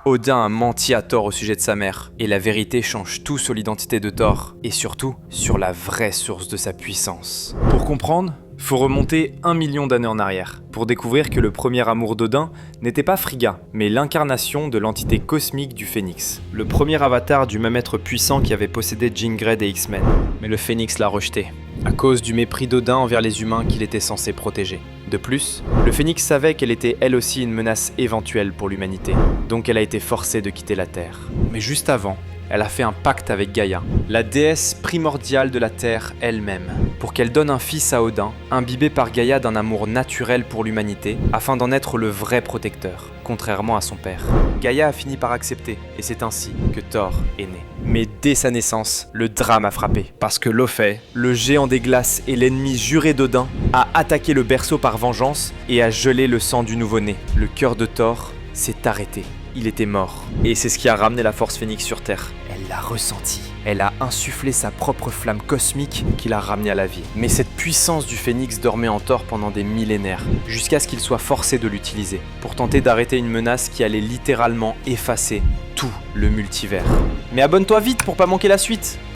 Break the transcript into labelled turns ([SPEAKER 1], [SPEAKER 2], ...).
[SPEAKER 1] Odin a menti à Thor au sujet de sa mère, et la vérité change tout sur l'identité de Thor, et surtout sur la vraie source de sa puissance. Pour comprendre, faut remonter 1 million d'années en arrière, pour découvrir que le premier amour d'Odin n'était pas Frigga, mais l'incarnation de l'entité cosmique du Phénix, le premier avatar du même être puissant qui avait possédé Jingred et X-Men. Mais le Phénix l'a rejeté, à cause du mépris d'Odin envers les humains qu'il était censé protéger. De plus, le Phénix savait qu'elle était elle aussi une menace éventuelle pour l'humanité, donc elle a été forcée de quitter la Terre. Mais juste avant, elle a fait un pacte avec Gaïa, la déesse primordiale de la Terre elle-même, pour qu'elle donne un fils à Odin, imbibé par Gaïa d'un amour naturel pour l'humanité, afin d'en être le vrai protecteur, contrairement à son père. Gaïa a fini par accepter, et c'est ainsi que Thor est né. Mais dès sa naissance, le drame a frappé, parce que Laufey, le géant des glaces et l'ennemi juré d'Odin, a attaqué le berceau par vengeance et a gelé le sang du nouveau-né. Le cœur de Thor s'est arrêté. Il était mort. Et c'est ce qui a ramené la force phénix sur Terre. Elle l'a ressenti. Elle a insufflé sa propre flamme cosmique qui l'a ramené à la vie. Mais cette puissance du phénix dormait en Thor pendant des millénaires, jusqu'à ce qu'il soit forcé de l'utiliser, pour tenter d'arrêter une menace qui allait littéralement effacer tout le multivers. Mais abonne-toi vite pour pas manquer la suite!